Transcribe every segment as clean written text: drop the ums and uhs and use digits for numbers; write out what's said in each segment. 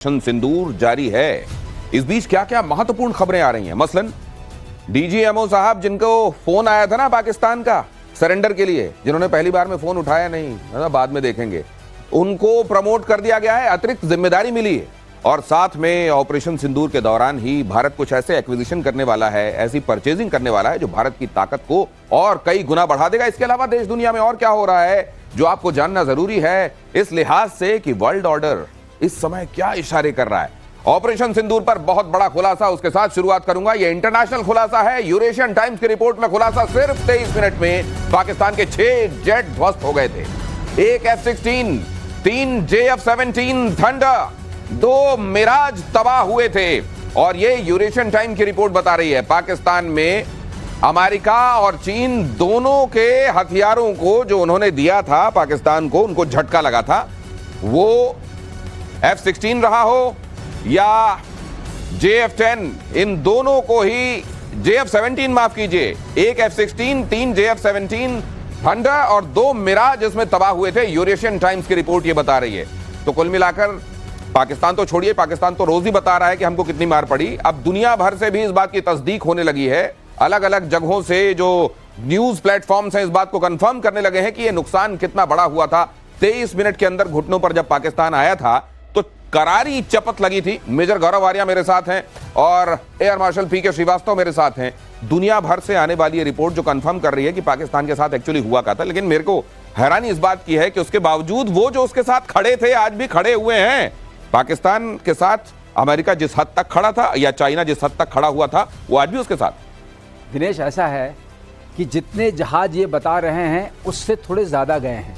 सिंदूर जारी है। इस बीच क्या क्या महत्वपूर्ण खबरें आ रही हैं। मसलन डीजीएमओ साहब जिनको फोन आया था ना पाकिस्तान का सरेंडर के लिए, जिन्होंने पहली बार में फोन उठाया नहीं, है ना, बाद में देखेंगे, उनको प्रमोट कर दिया गया है, अतिरिक्त जिम्मेदारी मिली है। और साथ में ऑपरेशन सिंदूर के दौरान ही भारत कुछ ऐसे एक्विजिशन करने वाला है, ऐसी परचेजिंग करने वाला है जो भारत की ताकत को और कई गुना बढ़ा देगा। इसके अलावा देश दुनिया में और क्या हो रहा है जो आपको जानना जरूरी है इस लिहाज से कि वर्ल्ड ऑर्डर इस समय क्या इशारे कर रहा है। ऑपरेशन सिंदूर पर बहुत बड़ा खुलासा, उसके साथ शुरुआत करूंगा। यह इंटरनेशनल खुलासा है। यूरेशियन टाइम्स की रिपोर्ट में खुलासा, सिर्फ 23 मिनट में पाकिस्तान के 6 जेट ध्वस्त हो गए थे। एक F-16, 3 JF-17 थंडर, 2 मिराज तबाह हुए थे। और यह यूरेशियन टाइम की रिपोर्ट बता रही है पाकिस्तान में अमेरिका और चीन दोनों के हथियारों को जो उन्होंने दिया था पाकिस्तान को, उनको झटका लगा था। वो F-16 रहा हो या JF-10, इन दोनों को ही JF-17 माफ कीजिए, एक F-16, 3 JF-17 थंडर और 2 मिराज इसमें तबाह हुए थे। यूरेशियन टाइम्स की रिपोर्ट ये बता रही है। तो कुल मिलाकर पाकिस्तान तो छोड़िए, पाकिस्तान तो रोज ही बता रहा है कि हमको कितनी मार पड़ी। अब दुनिया भर से भी इस बात की तस्दीक होने लगी है। अलग अलग जगहों से जो न्यूज प्लेटफॉर्म्स हैं इस बात को कंफर्म करने लगे हैं कि यह नुकसान कितना बड़ा हुआ था। 23 मिनट के अंदर घुटनों पर जब पाकिस्तान आया था तो करारी चपत लगी थी। मेजर गौरव आर्या मेरे साथ हैं और एयर मार्शल PK श्रीवास्तव मेरे साथ हैं। दुनिया भर से आने वाली ये रिपोर्ट जो कंफर्म कर रही है कि पाकिस्तान के साथ एक्चुअली हुआ क्या था। लेकिन मेरे को हैरानी इस बात की है कि उसके बावजूद वो जो उसके साथ खड़े थे आज भी खड़े हुए हैं। पाकिस्तान के साथ अमेरिका जिस हद तक खड़ा था या चाइना जिस हद तक खड़ा हुआ था वो आज भी उसके साथ। दिनेश, ऐसा है कि जितने जहाज ये बता रहे हैं उससे थोड़े ज्यादा गए हैं,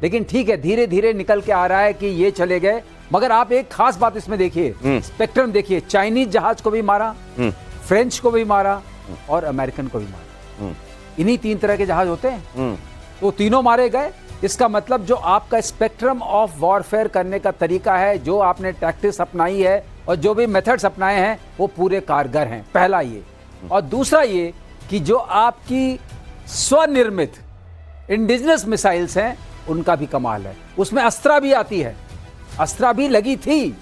लेकिन ठीक है, धीरे धीरे निकल के आ रहा है कि ये चले गए। मगर आप एक खास बात इसमें देखिए, स्पेक्ट्रम देखिए, चाइनीज जहाज को भी मारा, फ्रेंच को भी मारा और अमेरिकन को भी मारा। इन्हीं 3 तरह के जहाज होते हैं, तो तीनों मारे गए। इसका मतलब जो आपका स्पेक्ट्रम ऑफ वॉरफेयर करने का तरीका है, जो आपने टैक्टिक्स अपनाई है और जो भी मेथड्स अपनाए हैं वो पूरे कारगर हैं। पहला ये। और दूसरा ये कि जो आपकी स्वनिर्मित इंडिजिनस मिसाइल्स हैं उनका भी कमाल है। उसमें अस्त्रा भी आती है, अस्त्रा भी लगी थी,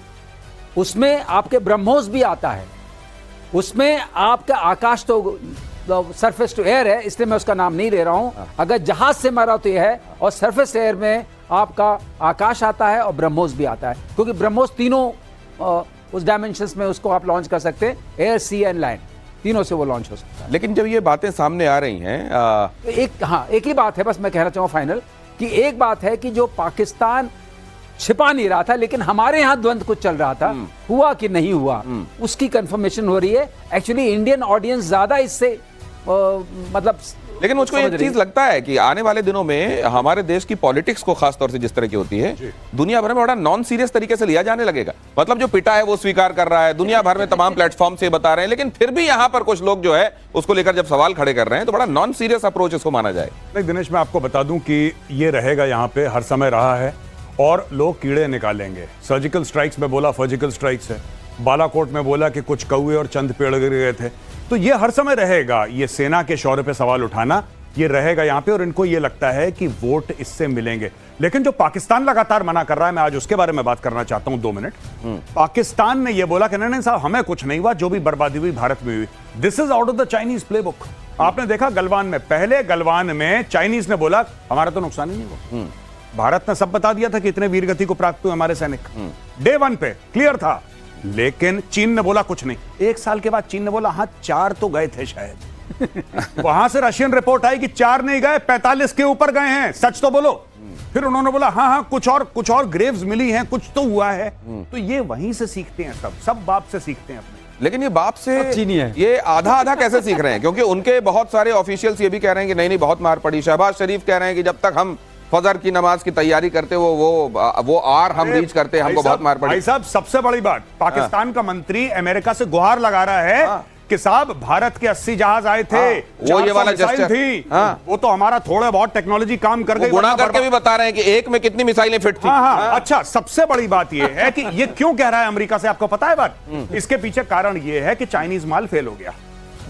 उसमें आपके ब्रह्मोस भी आता है, उसमें आपका आकाश तो सरफेस टू एयर है, इसलिए मैं उसका नाम नहीं ले रहा हूं। अगर जहाज से मारा तो यह है, और सरफेस एयर में आपका आकाश आता है और ब्रह्मोस भी आता है, क्योंकि ब्रह्मोस तीनों उस डायमेंशंस में उसको आप लॉन्च कर सकते हैं, एयर, सी एंड लैंड, तीनों से वो लॉन्च हो सकता है। लेकिन जब ये बातें सामने आ रही हैं एक ही बात है, बस मैं कहना चाहूंगा फाइनल, कि एक बात है कि जो पाकिस्तान छिपा नहीं रहा था, लेकिन हमारे यहां द्वंद्व कुछ चल रहा था, हुआ कि नहीं हुआ, उसकी कंफर्मेशन हो रही है। एक्चुअली इंडियन ऑडियंस ज्यादा इससे मतलब, लेकिन मुझको एक चीज लगता है कि आने वाले दिनों में हमारे देश की पॉलिटिक्स को खास तौर से जिस तरह की होती है दुनिया भर में बड़ा नॉन सीरियस तरीके से लिया जाने लगेगा। मतलब जो पिटा है वो स्वीकार कर रहा है, दुनिया भर में तमाम प्लेटफॉर्म से बता रहे हैं, लेकिन फिर भी यहां पर कुछ लोग जो है उसको लेकर जब सवाल खड़े कर रहे हैं तो बड़ा नॉन सीरियस अप्रोच इसको माना जाए। नहीं दिनेश, मैं आपको बता दूं कि ये रहेगा, यहाँ पे हर समय रहा है और लोग कीड़े निकालेंगे। सर्जिकल स्ट्राइक्स में बोला सर्जिकल स्ट्राइक्स है, बालाकोट में बोला कि कुछ कौवे और चंद पेड़ गिर गए थे, तो ये हर समय रहेगा। ये सेना के शौर्य पे सवाल उठाना ये रहेगा यहाँ पे, और इनको ये लगता है कि वोट इससे मिलेंगे। लेकिन जो पाकिस्तान लगातार मना कर रहा है, मैं आज उसके बारे में बात करना चाहता हूं 2 मिनट। पाकिस्तान ने ये बोला कि नहीं साहब, हमें कुछ नहीं हुआ, जो भी बर्बादी हुई भारत में हुई। This is out of the Chinese playbook. आपने देखा गलवान में, पहले गलवान में चाइनीज ने बोला हमारा तो नुकसान ही नहीं हुआ, भारत ने सब बता दिया था कि इतने वीरगति को प्राप्त हुए हमारे सैनिक, डे 1 पे क्लियर था। लेकिन चीन ने बोला कुछ नहीं। 1 साल के बाद चीन ने बोला हाँ 4 तो गए थे शायद। वहां से रशियन रिपोर्ट आई कि 4 नहीं गए, 45 के ऊपर गए हैं, सच तो बोलो। फिर उन्होंने बोला हाँ हाँ कुछ और ग्रेव्स मिली हैं, कुछ तो हुआ है। तो ये वहीं से सीखते हैं, सब बाप से सीखते हैं अपने। लेकिन ये बाप से चीनी है, ये आधा आधा कैसे सीख रहे हैं? क्योंकि उनके बहुत सारे ऑफिशियल्स ये भी कह रहे हैं कि नहीं बहुत मार पड़ी। शहबाज शरीफ कह रहे हैं कि जब तक हम फजर की नमाज की तैयारी करते वो आर हम रीच करते, हमको बहुत मार पड़ी। भाई साहब, सबसे बड़ी बात, पाकिस्तान का मंत्री अमेरिका से गुहार लगा रहा है कि साहब भारत के 80 जहाज आए थे, वो ये वाला मिसाइल थी, वो तो हमारा थोड़ा बहुत टेक्नोलॉजी काम कर गई। गुणा करके भी बता रहे हैं कि एक में कितनी मिसाइलें फिट थी। अच्छा, सबसे बड़ी बात ये है कि ये क्यों कह रहा है अमेरिका से, आपको पता है बात? इसके पीछे कारण ये है कि चाइनीज माल फेल हो गया।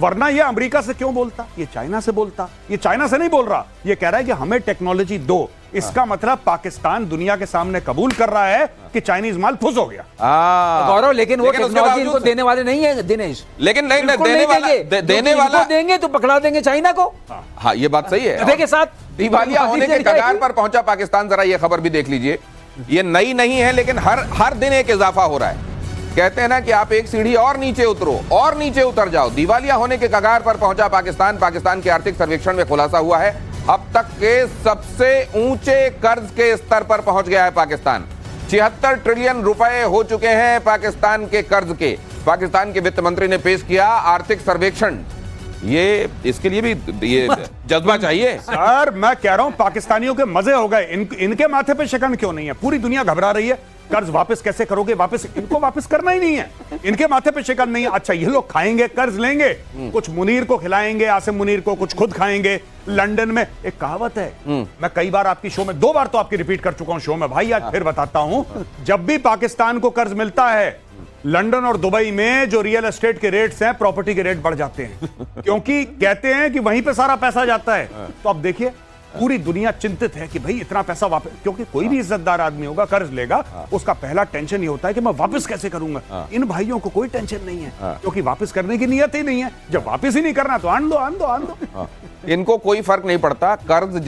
वरना ये अमेरिका से क्यों बोलता, ये चाइना से बोलता। ये चाइना से नहीं बोल रहा, ये कह रहा है कि हमें टेक्नोलॉजी दो। इसका मतलब पाकिस्तान दुनिया के सामने कबूल कर रहा है कि चाइनीज माल फुस हो गया। गौरव, लेकिन वो उसके टेक्नोलॉजी बावजूद इनको देने वाले नहीं है दिनेश। लेकिन नहीं बिल्कुल देने वाला देंगे। देने वाला इनको देंगे तो पकड़ा देंगे चाइना को। हाँ, ये बात सही है। गधे के साथ दिवालिया होने के कगार पर पहुंचा पाकिस्तान। जरा ये खबर भी देख लीजिए, ये नई नहीं है, लेकिन हर दिन एक इजाफा हो रहा है। कहते हैं ना कि आप एक सीढ़ी और नीचे उतरो और नीचे उतर जाओ। दिवालिया होने के कगार पर पहुंचा पाकिस्तान। पाकिस्तान के आर्थिक सर्वेक्षण में खुलासा हुआ है, अब तक के सबसे ऊंचे कर्ज के स्तर पर पहुंच गया है पाकिस्तान। 76 ट्रिलियन रुपए हो चुके हैं पाकिस्तान के कर्ज के। पाकिस्तान के वित्त मंत्री ने पेश किया आर्थिक सर्वेक्षण। ये इसके लिए भी ये जज्बा चाहिए। सर मैं कह रहा हूं पाकिस्तानियों के मजे हो गए। इनके माथे पे शिकन क्यों नहीं है? पूरी दुनिया घबरा रही है, कर्ज वापस कैसे करोगे, वापस इनको वापस करना ही नहीं है। इनके माथे पे शिकन नहीं है। अच्छा, ये लोग खाएंगे, कर्ज लेंगे, कुछ मुनीर को खिलाएंगे, आसिम मुनीर को, कुछ खुद खाएंगे। लंदन में एक कहावत है, मैं कई बार आपकी शो में, 2 बार तो आपकी रिपीट कर चुका हूं शो में भाई, आज फिर बताता हूं। जब भी पाकिस्तान को कर्ज मिलता है, लंदन और दुबई में जो रियल एस्टेट के रेट्स हैं, प्रॉपर्टी के रेट बढ़ जाते हैं, क्योंकि कहते हैं कि वहीं पे सारा पैसा जाता है। तो अब देखिए पूरी दुनिया चिंतित है कि भाई इतना पैसा वापस, क्योंकि कोई भी इज्जतदार आदमी होगा, कर्ज लेगा, उसका पहला टेंशन ये होता है कि मैं वापस कैसे करूंगा। इन भाइयों को कोई टेंशन नहीं है, क्योंकि वापस करने की नियत ही नहीं है। जब वापस ही नहीं करना तो आन दो। इनको कोई फर्क नहीं पड़ता। कर्ज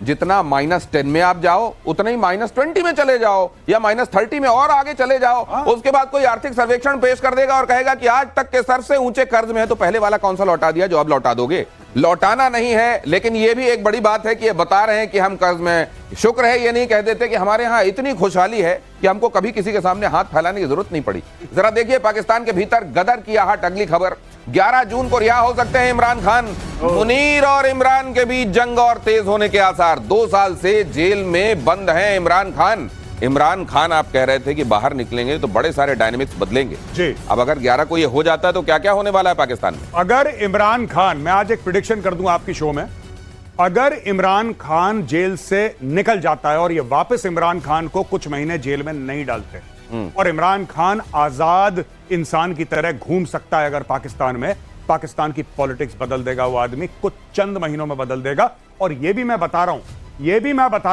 जितना -10 में आप जाओ, उतना ही -20 में चले जाओ, या -30 में और आगे चले जाओ। उसके बाद कोई आर्थिक सर्वेक्षण पेश कर देगा और कहेगा कि आज तक के सर से ऊंचे कर्ज में है, तो पहले वाला कौन सा लौटा दिया जो अब लौटा दोगे? लौटाना नहीं है। लेकिन यह भी एक बड़ी बात है कि ये बता रहे हैं कि हम कर्ज में, शुक्र है ये नहीं कह देते कि हमारे यहां इतनी खुशहाली है कि हमको कभी किसी के सामने हाथ फैलाने की जरूरत नहीं पड़ी। जरा देखिए पाकिस्तान के भीतर गदर की आहट। अगली खबर, 11 जून को रिहा हो सकते हैं इमरान खान। मुनीर और इमरान के बीच जंग और तेज होने के आसार। 2 साल से जेल में बंद हैं इमरान खान। इमरान खान आप कह रहे थे कि बाहर निकलेंगे तो बड़े सारे डायनेमिक्स बदलेंगे जी। अब अगर 11 को ये हो जाता है तो क्या क्या होने वाला है पाकिस्तान में? अगर इमरान खान, मैं आज एक प्रेडिक्शन कर दूं आपकी शो में, अगर इमरान खान जेल से निकल जाता है और ये वापस इमरान खान को कुछ महीने जेल में नहीं डालते और इमरान खान आजाद इंसान की तरह घूम सकता है, अगर पाकिस्तान में, पाकिस्तान की पॉलिटिक्स बदल देगा वो आदमी, कुछ चंद महीनों में बदल देगा। और ये भी मैं बता रहा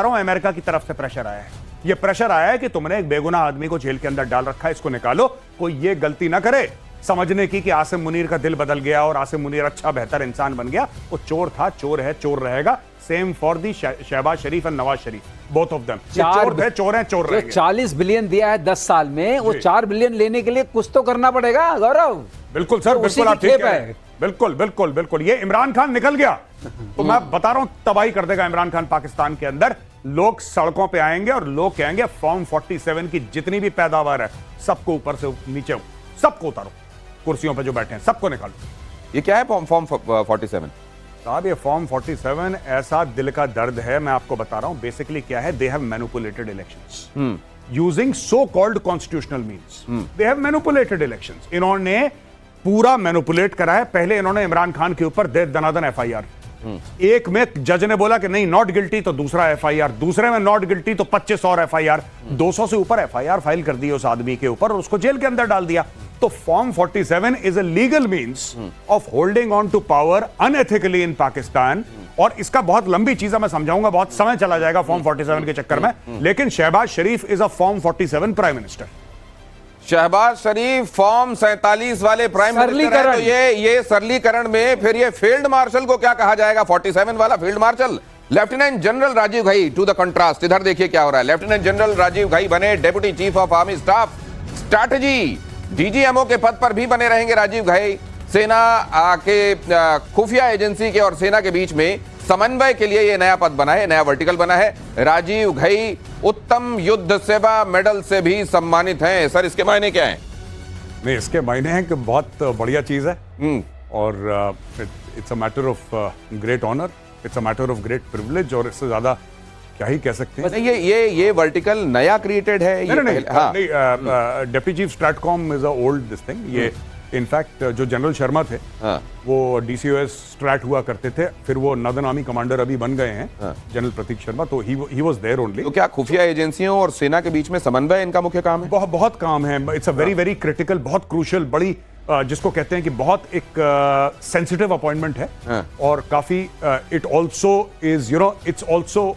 हूं अमेरिका की तरफ से प्रेशर आया है। ये प्रेशर आया है कि तुमने एक बेगुनाह आदमी को जेल के अंदर डाल रखा है, इसको निकालो। कोई ये गलती ना करे समझने की कि आसिम मुनीर का दिल बदल गया और आसिम मुनीर अच्छा बेहतर इंसान बन गया। वो चोर था, चोर है, चोर रहेगा। Same for the Shahbaz Sharif and Nawaz Sharif, both of them. चोर थे, चोर हैं, चोर रहेंगे। 40 बिलियन दिया है 10 साल में, वो 4 बिलियन लेने के लिए कुछ तो करना पड़ेगा गौरव। बिल्कुल सर, बिल्कुल आप ठीक है। बिल्कुल ये इमरान खान निकल गया तो मैं बता रहा हूं तबाही कर देगा इमरान खान पाकिस्तान के अंदर। लोग सड़कों पे आएंगे और लोग कहेंगे फॉर्म 47 की जितनी भी पैदावार है सबको ऊपर से नीचे, सबको उतारो, कुर्सियों पे जो बैठे हैं सबको निकालो। ये क्या है फॉर्म 47? साहब ये फॉर्म 47 ऐसा दिल का दर्द है, मैं आपको बता रहा हूं। बेसिकली क्या है, they have manipulated elections using so called constitutional means. They have manipulated elections. इन्होंने पूरा मैनिपुलेट करा है। पहले इन्होंने इमरान खान के ऊपर दे दनादन FIR, एक में जज ने बोला कि नहीं नॉट गिल्टी, तो दूसरा FIR, दूसरे में नॉट गिल्टी तो 25 और FIR, 200 से ऊपर FIR फाइल कर दी उस आदमी के ऊपर और उसको जेल के अंदर डाल दिया। तो form 47 is a legal means of holding on to power unethically in Pakistan. और इसका बहुत लंबी चीज है, मैं समझाऊंगा, बहुत समय चला जाएगा फॉर्म 47 के चक्कर में। लेकिन Shahbaz Sharif is a form 47 prime minister. Shahbaz Sharif form 47 वाले प्राइम मिनिस्टर है, तो ये सरलीकरण में फिर ये फील्ड मार्शल को क्या कहा जाएगा? 47 वाला field marshal lieutenant general Rajiv Ghai. To the contrast, इधर देखिए क्या हो रहा है। लेफ्टिनेंट जनरल राजीव घई बने deputy chief of army staff strategy. DGMO के पद पर भी बने रहेंगे राजीव घई। सेना के खुफिया एजेंसी के और सेना के बीच में समन्वय के लिए यह नया पद बना है, नया वर्टिकल बना है। राजीव घई उत्तम युद्ध सेवा मेडल से भी सम्मानित हैं। सर इसके मायने क्या हैं? नहीं, इसके मायने हैं कि बहुत बढ़िया चीज है और it's a matter of great honour, it's a matter of great privilege, और इससे ज्यादा क्या ही कह सकते हैं। ये वर्टिकल नया क्रिएटेड है? नहीं, deputy chief stratcom is a old this thing. ये इनफैक्ट जो जनरल शर्मा थे वो DCOS स्ट्रैट हुआ करते थे, फिर वो नॉर्दर्न आर्मी कमांडर अभी बन गए हैं जनरल प्रतीक शर्मा, तो ही वाज देयर ओनली। तो क्या खुफिया एजेंसियों और सेना के बीच में समन्वय इनका मुख्य काम है? बहुत काम है। इट्स अ वेरी क्रिटिकल, बहुत क्रूशियल, बड़ी जिसको कहते हैं कि बहुत एक सेंसिटिव अपॉइंटमेंट है हाँ। और काफी it also is it's also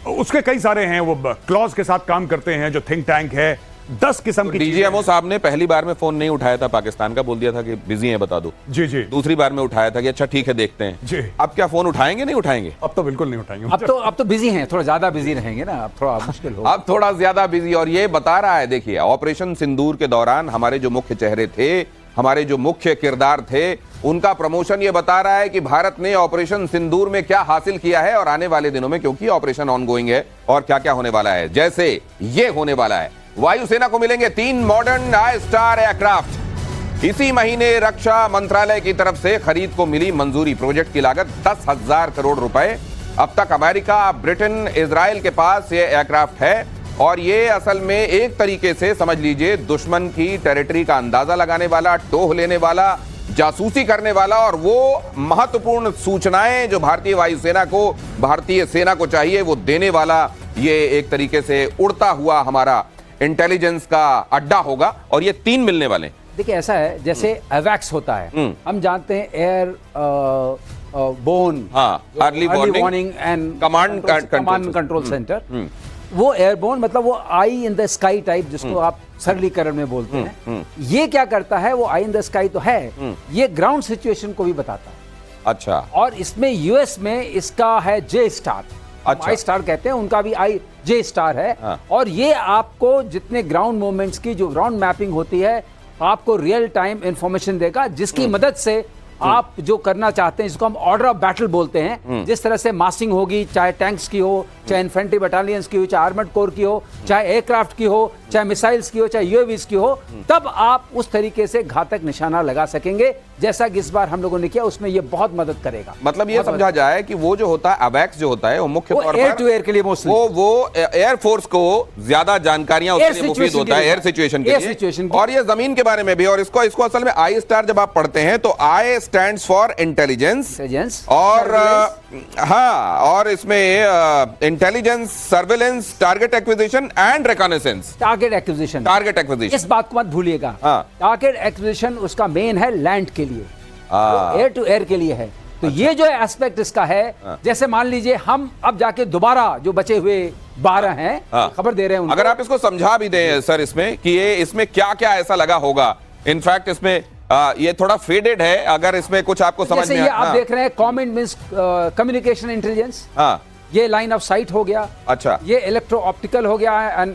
उसके कई सारे हैं, वो क्लॉज के साथ काम करते हैं, जो थिंक टैंक है, 10 किस्म की डीजीएमओ साहब ने पहली बार में फोन नहीं उठाया था पाकिस्तान का, बोल दिया था कि बिजी है बता दो। जी जी दूसरी बार में उठाया था कि अच्छा ठीक है देखते हैं। जी। अब क्या फोन उठाएंगे नहीं उठाएंगे? अब तो बिल्कुल नहीं उठाएंगे। अब तो बिजी हैं, थोड़ा ज्यादा बिजी रहेंगे ना, अब थोड़ा मुश्किल होगा। अब थोड़ा ज्यादा बिजी। और ये बता रहा है, देखिए ऑपरेशन सिंदूर के दौरान हमारे जो मुख्य चेहरे थे, हमारे जो मुख्य किरदार थे, उनका प्रमोशन ये बता रहा है कि भारत ने ऑपरेशन सिंदूर में क्या हासिल किया है और आने वाले दिनों में, क्योंकि ऑपरेशन ऑनगोइंग है, और क्या क्या होने वाला है। जैसे ये होने वाला है, वायुसेना को मिलेंगे 3 मॉडर्न आई स्टार एयरक्राफ्ट। इसी महीने रक्षा मंत्रालय की तरफ से खरीद को मिली मंजूरी। प्रोजेक्ट की लागत 10,000 करोड़ रुपए। अब तक अमेरिका, ब्रिटेन, इजराइल के पास ये एयरक्राफ्ट है और ये असल में एक तरीके से समझ लीजिए दुश्मन की टेरिटरी का अंदाजा लगाने वाला, टोह लेने वाला, जासूसी करने वाला और वो महत्वपूर्ण सूचनाएं जो भारतीय वायुसेना को, भारतीय सेना को चाहिए वो देने वाला, ये एक तरीके से उड़ता हुआ हमारा इंटेलिजेंस का अड्डा होगा। और ये 3 मिलने वाले। देखिए ऐसा है, जैसे एवैक्स होता है, हम जानते हैं air bone, early warning and command control centre, वो एयरबोर्न मतलब वो आई इन द स्काई टाइप, जिसको आप सरलीकरण में बोलते हैं। ये क्या करता है, वो आई इन द स्काई तो है, ये ग्राउंड सिचुएशन को भी बताता है। अच्छा। और इसमें यूएस में इसका है जे स्टार, अच्छा। आई स्टार कहते हैं, उनका भी आई जे स्टार है। हाँ। और ये आपको जितने ग्राउंड मूवमेंट्स की जो ग्राउंड मैपिंग होती है, आपको रियल टाइम इंफॉर्मेशन देगा, जिसकी मदद से आप जो करना चाहते हैं, जिसको हम ऑर्डर ऑफ बैटल बोलते हैं, जिस तरह से मासिंग होगी, चाहे टैंक्स की हो, चाहे इन्फेंट्री बटालियंस की हो, चाहे आर्मर्ड कोर की हो, चाहे एयरक्राफ्ट की हो, चाहे मिसाइल्स की हो, चाहे यूएवीज की हो, तब आप उस तरीके से घातक निशाना लगा सकेंगे, जैसा कि इस बार हम लोगों ने किया। उसमें ये बहुत मदद करेगा। मतलब ये समझा जाए कि वो जो होता है अवैक्स जो होता है, वो मुख्य तौर पर एयर टू एयर के लिए मोस्टली वो एयर फोर्स को ज्यादा जानकारियां उसके लिए मुफीद होता है, एयर सिचुएशन के लिए। और ये जमीन के बारे में भी। और इसको असल में आई स्टार जब आप पढ़ते हैं तो आई स्टैंड्स फॉर इंटेलिजेंस और हाँ, और इसमें intelligence, surveillance, target acquisition and reconnaissance. Target acquisition, इस बात को मत भूलिएगा। हाँ। टारगेट एक्विजिशन उसका मेन है लैंड के लिए, एयर टू एयर के लिए है। तो ये जो एस्पेक्ट इसका है, जैसे मान लीजिए हम अब जाके दोबारा जो बचे हुए 12 हैं, खबर दे रहे हैं उनको। अगर आप इसको समझा भी दें सर इसमें कि ये इसमें क्या क्या ऐसा लगा होगा। इनफैक्ट इसमें ये थोड़ा फेडेड है, अगर इसमें कुछ आपको समझ में आप देख रहे हैं कमेंट मींस कम्युनिकेशन इंटेलिजेंस, ये लाइन ऑफ साइट हो गया। अच्छा। ये इलेक्ट्रो ऑप्टिकल हो गया है,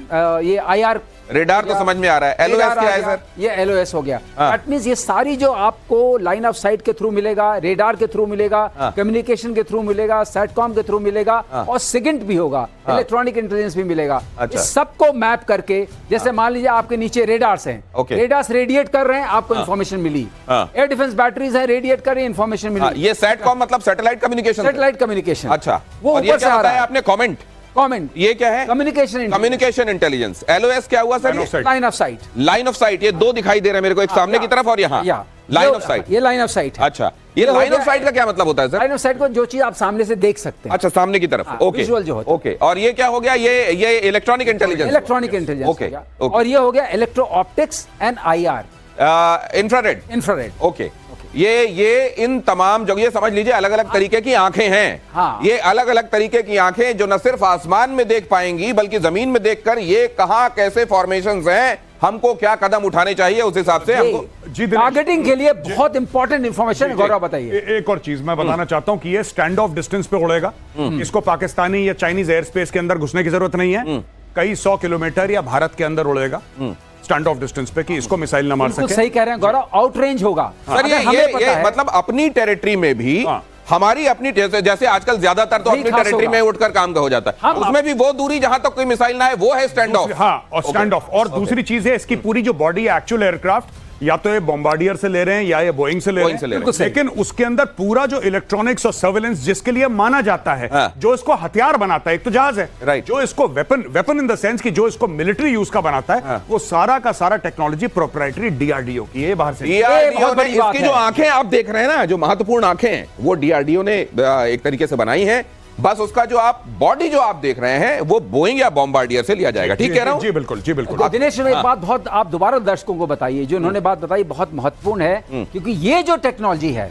ये आईआर रेडार तो समझ में आ रहा है। एलओएस क्या है सर? ये एलओएस हो गया। दैट मींस ये सारी जो आपको लाइन ऑफ साइट के थ्रू मिलेगा, रेडार के थ्रू मिलेगा, कम्युनिकेशन के थ्रू मिलेगा, सैटकॉम के थ्रू मिलेगा, और सिगेंट भी होगा, इलेक्ट्रॉनिक इंटेलिजेंस भी मिलेगा। इस सबको मैप करके, जैसे मान लीजिए आपके नीचे रेडार्स हैं, रेडार्स रेडिएट कर रहे हैं, आपको इंफॉर्मेशन मिली। एयर डिफेंस बैटरीज हैं, रेडिएट कर रही है, इंफॉर्मेशन मिली। ये सैटकॉम मतलब सैटेलाइट कम्युनिकेशन। अच्छा। वो ऊपर से आ रहा है। आपने कमेंट, ये क्या है? Communication intelligence. एलओएस क्या हुआ sir? Line of site. Line of site, ये 2 दिखाई दे रहे हैं मेरे को, एक सामने की तरफ और यहाँ लाइन ऑफ साइट। ये लाइन ऑफ साइट है। अच्छा, ये लाइन ऑफ साइट का क्या मतलब होता है सर? लाइन ऑफ साइट को जो चीज आप सामने से देख सकते हैं। अच्छा, सामने की तरफ। ओके, विजुअल जो होता है। ओके। और ये क्या हो गया? ये इलेक्ट्रॉनिक इंटेलिजेंस। ओके। और ये हो गया electro optics and IR, infrared. Okay. ये इन तमाम जगह, ये समझ लीजिए अलग अलग तरीके की आंखें हैं। हाँ। ये अलग अलग तरीके की आंखें जो न सिर्फ आसमान में देख पाएंगी बल्कि जमीन में देखकर ये कहां कैसे फॉर्मेशंस हैं, हमको क्या कदम उठाने चाहिए, उस हिसाब से हमको टारगेटिंग के लिए बहुत इंपॉर्टेंट इंफॉर्मेशन। गौरव बताइए। एक और चीज मैं बताना चाहता हूं कि ये स्टैंड ऑफ डिस्टेंस पे उड़ेगा। इसको पाकिस्तानी या चाइनीज एयर स्पेस के अंदर घुसने की जरूरत नहीं है। कई 100 किलोमीटर या भारत के अंदर उड़ेगा स्टैंड ऑफ डिस्टेंस पे, कि इसको मिसाइल ना मार सके। सही कह रहे हैं गौरव, आउट रेंज होगा। सर ये मतलब अपनी टेरिटरी में भी हमारी अपनी, जैसे आजकल ज्यादातर तो अपनी टेरिटरी में उठकर काम का हो जाता है, उसमें भी वो दूरी जहां तक कोई मिसाइल ना है वो है स्टैंड ऑफ। हाँ, और स्टैंड ऑफ। और दूसरी चीज है, इसकी पूरी जो बॉडी है एक्चुअल एयरक्राफ्ट, या तो ये बॉम्बार्डियर से ले रहे हैं या ये बोइंग से ले रहे हैं, लेकिन उसके अंदर पूरा जो इलेक्ट्रॉनिक्स और सर्विलेंस जिसके लिए माना जाता है, जो इसको हथियार बनाता है, एक तो जहाज है, जो इसको वेपन इन द सेंस की जो इसको मिलिट्री यूज का बनाता है, वो सारा का सारा टेक्नोलॉजी प्रोप्राइटरी डीआरडीओ की है, बाहर से। डीआरडीओ ने इसकी जो आंखें आप देख रहे हैं ना, जो महत्वपूर्ण आंखें हैं, वो डीआरडीओ ने एक तरीके से बनाई है। बस उसका जो आप बॉडी जो आप देख रहे हैं वो बोइंग या बॉम्बार्डियर से लिया जाएगा। ठीक कह रहा हूं? जी बिल्कुल, जी बिल्कुल। तो दिनेश एक बात बहुत आप दोबारा दर्शकों को बताइए, जो उन्होंने बात बताई बहुत महत्वपूर्ण है, क्योंकि ये जो टेक्नोलॉजी है,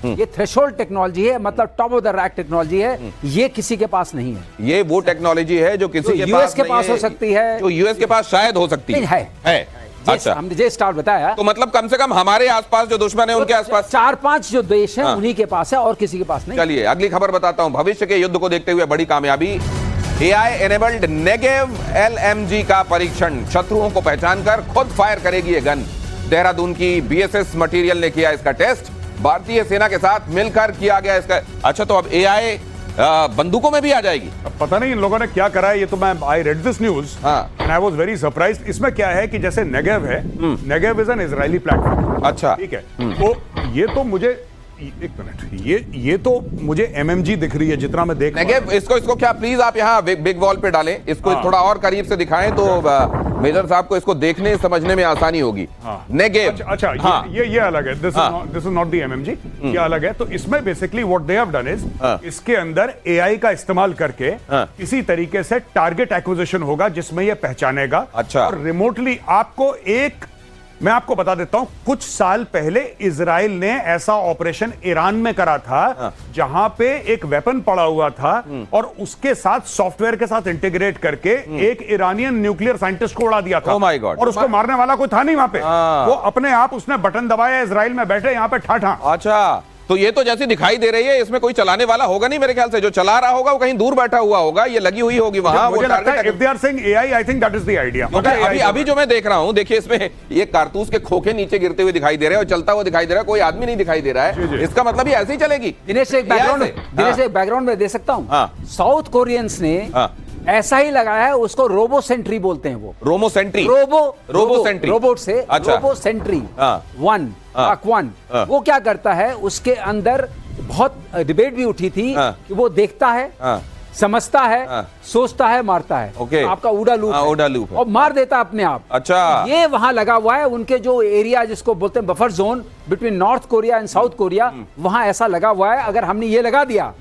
ये थ्रेशोल्ड टेक्नोलॉजी है, मतलब top of the rack technology है, ये किसी के पास नहीं है। ये वो टेक्नोलॉजी है जो किसी के यूएस के नहीं पास है, हो सकती है, जो यूएस के पास शायद हो सकती है। अच्छा, हमने जे स्टार बताया, तो मतलब कम से कम हमारे आसपास जो दुश्मन है उनके आसपास 4-5 जो देश हैं उन्हीं के पास है और किसी के पास नहीं। चलिए अगली खबर बताता हूं। भविष्य के युद्ध को देखते हुए बड़ी कामयाबी, एआई एनेबल्ड नेगेव एलएमजी का परीक्षण, शत्रुओं को पहचानकर खुद फायर करेगी ये गन। देहरादून की बीएसएस मटेरियल ने किया इसका टेस्ट, भारतीय सेना के साथ मिलकर किया गया इसका। अच्छा, तो अब एआई बंदूकों में भी आ जाएगी? पता नहीं इन लोगों ने क्या करा है, ये तो मैं I read this news and I was very surprised. इसमें क्या है कि जैसे नेगेव है, Negev is an Israeli platform. अच्छा, ठीक है। तो ये तो मुझे एक मिनट, ये तो मुझे एमएमजी दिख रही है जितना मैं देख नेगेव, इसको क्या प्लीज आप यहाँ बिग वॉल पे डालें, इसको थोड़ा और करीब से दिखाएं तो मेजर साहब को इसको देखने समझने में आसानी होगी। नेगेव, अच्छा, ये अलग है, this is not the MMG, ये अलग है। तो इसमें basically what they have done is, इसके अंदर एआई का इस्तेमाल करके किसी तरीके से टारगेट एक्विजिशन होगा जिसमें ये पहचानेगा। अच्छा, और रिमोटली आपको मैं आपको बता देता हूं, कुछ साल पहले इजराइल ने ऐसा ऑपरेशन ईरान में करा था जहां पे एक वेपन पड़ा हुआ था और उसके साथ सॉफ्टवेयर के साथ इंटीग्रेट करके एक ईरानियन न्यूक्लियर साइंटिस्ट को उड़ा दिया था। Oh my God. और उसको मारने वाला कोई था नहीं वहां पे, वो अपने आप उसने बटन दबाया, इजराइल में बैठे यहां पे ठाठा। अच्छा, तो ये तो जैसी दिखाई दे रही है, इसमें कोई चलाने वाला होगा नहीं मेरे ख्याल से, जो चला रहा होगा वो कहीं दूर बैठा हुआ होगा, ये लगी हुई होगी वहां। मुझे लगता है if they are saying AI, I think that is the idea. अभी जो मैं देख रहा हूं, देखिए इसमें ये कारतूस के खोखे नीचे गिरते हुए दिखाई दे रहे हैं और चलता हुआ दिखाई दे रहा है, कोई आदमी नहीं दिखाई दे रहा है। इसका मतलब ये ऐसे ही चलेगी। दिनेश एक बैकग्राउंड में दे सकता हूं, साउथ कोरियंस ने ऐसा ही लगाया है, उसको रोबो सेंट्री बोलते हैं। वो robo sentry, robo sentry, robot से रोबो सेंट्री 1 वो क्या करता है, उसके अंदर बहुत डिबेट भी उठी थी कि वो देखता है, समझता है, सोचता है, मारता है। आपका ऊडा लूप है और मार देता है अपने आप। अच्छा, ये वहां लगा हुआ है, उनके जो एरिया जिसको बोलते हैं buffer zone between north Korea and south Korea, वहां ऐसा लगा हुआ है। अगर हमने ये लगा दिया,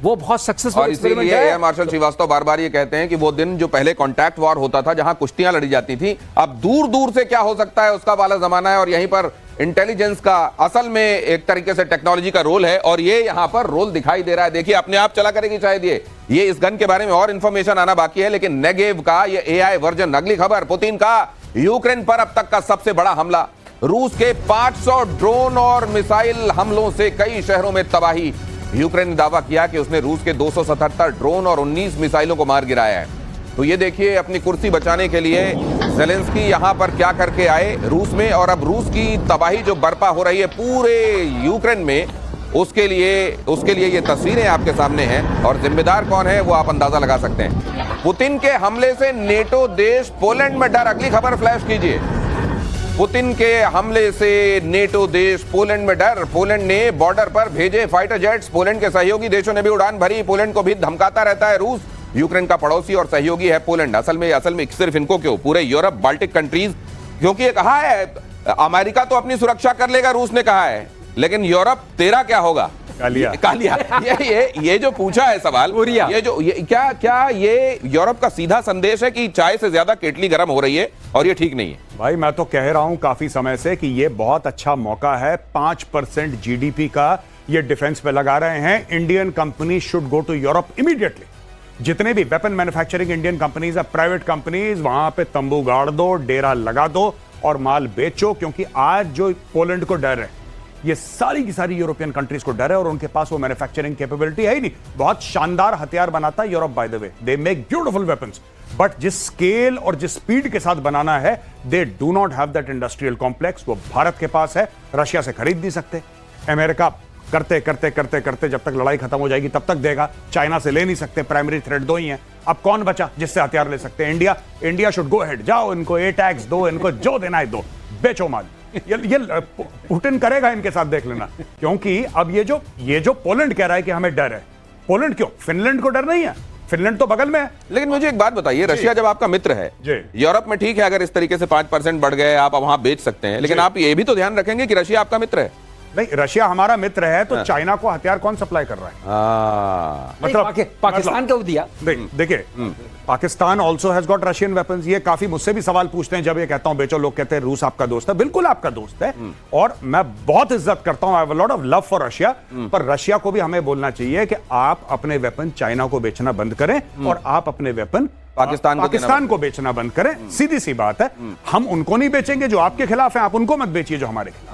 वो बहुत सक्सेसफुल एक्सपेरिमेंट है। मार्शल श्रीवास्तव बार बार ये कहते हैं कि वो दिन जो पहले कॉन्टैक्ट वॉर होता था, जहां कुश्तियां लड़ी जाती थी, अब दूर दूर से क्या हो सकता है उसका वाला जमाना है। और यहीं पर इंटेलिजेंस का असल में एक तरीके से टेक्नोलॉजी का रोल है, और ये यहां पर रोल दिखाई दे रहा है। देखिए अपने आप चला करेगी शायद ये इस गन के बारे में और इंफॉर्मेशन आना बाकी है, लेकिन नेगेव का ये एआई वर्जन। अगली खबर, पुतिन का यूक्रेन पर अब तक का सबसे बड़ा हमला, रूस के 500 ड्रोन और मिसाइल हमलों से कई शहरों में तबाही। यूक्रेन ने दावा किया कि उसने रूस के 277 ड्रोन और 19 मिसाइलों को मार गिराया है। तो ये देखिए, अपनी कुर्सी बचाने के लिए ज़ेलेंस्की यहां पर क्या करके आए रूस में, और अब रूस की तबाही जो बर्पा हो रही है पूरे यूक्रेन में, उसके लिए ये तस्वीरें आपके सामने हैं, और जिम्मेदार कौन है वो आप अंदाजा लगा सकते हैं। पुतिन के हमले से नेटो देश पोलैंड में डर। अगली खबर फ्लैश कीजिए। पुतिन के हमले से नेटो देश पोलैंड में डर, पोलैंड ने बॉर्डर पर भेजे फाइटर जेट्स, पोलैंड के सहयोगी देशों ने भी उड़ान भरी। पोलैंड को भी धमकाता रहता है रूस, यूक्रेन का पड़ोसी और सहयोगी है पोलैंड। असल में सिर्फ इनको क्यों, पूरे यूरोप, बाल्टिक कंट्रीज, क्योंकि ये कहा है अमेरिका तो अपनी सुरक्षा कर लेगा, रूस ने कहा है, लेकिन यूरोप तेरा क्या होगा? कालिया। ये जो पूछा है सवाल, क्या ये यूरोप का सीधा संदेश है कि चाय से ज्यादा केटली गर्म हो रही है, और ये ठीक नहीं है? भाई मैं तो कह रहा हूं काफी समय से कि ये बहुत अच्छा मौका है। 5% जीडीपी का ये डिफेंस पे लगा रहे हैं। Indian company should go to Europe immediately. जितने भी वेपन मैन्युफैक्चरिंग इंडियन कंपनीज है, प्राइवेट कंपनीज, वहां पे तंबू गाड़ दो, डेरा लगा दो और माल बेचो, क्योंकि आज जो पोलैंड को डर है, ये सारी की सारी यूरोपियन कंट्रीज को डर है, और उनके पास वो मैन्युफैक्चरिंग कैपेबिलिटी है ही नहीं। बहुत शानदार हथियार बनाता है Europe, by the way, they make beautiful weapons, but जिस स्केल और जिस स्पीड के साथ बनाना है, they do not have that industrial complex. वो भारत के पास है, रशिया से खरीद नहीं सकते, अमेरिका करते करते करते करते जब तक लड़ाई खत्म हो जाएगी तब तक देगा, चाइना से ले नहीं सकते, प्राइमरी थ्रेट दो ही हैं। अब कौन बचा जिससे हथियार ले सकते हैं? इंडिया शुड गो हेड, जाओ इनको ए टैक्स दो, इनको जो देना है दो, बेचो माल। ये पुतिन करेगा इनके साथ, देख लेना। क्योंकि अब ये जो पोलैंड कह रहा है कि हमें डर है, पोलैंड क्यों, फिनलैंड को डर नहीं है, फिनलैंड तो बगल में है। लेकिन मुझे एक बात बताइए, रशिया जब आपका मित्र है, यूरोप में ठीक है अगर इस तरीके से 5% बढ़ गए आप वहां बेच सकते हैं, लेकिन आप ये भी तो ध्यान रखेंगे कि रशिया आपका मित्र है। नहीं, रशिया हमारा मित्र है तो चाइना को हथियार कौन सप्लाई कर रहा है? पाकिस्तान को दिया। देखिए, Pakistan also has got Russian weapons. ये काफी मुझसे भी सवाल पूछते हैं जब ये कहता हूं बेचो, लोग कहते हैं रूस आपका दोस्त है। बिल्कुल आपका दोस्त है और मैं बहुत इज्जत करता हूं, I have a lot of love for Russia. पर रशिया को भी हमें बोलना चाहिए कि आप अपने वेपन चाइना को बेचना बंद करें और आप अपने वेपन पाकिस्तान को बेचना बंद करें। सीधी सी बात है, हम उनको नहीं बेचेंगे जो आपके खिलाफ है, आप उनको मत बेचिए जो हमारे खिलाफ।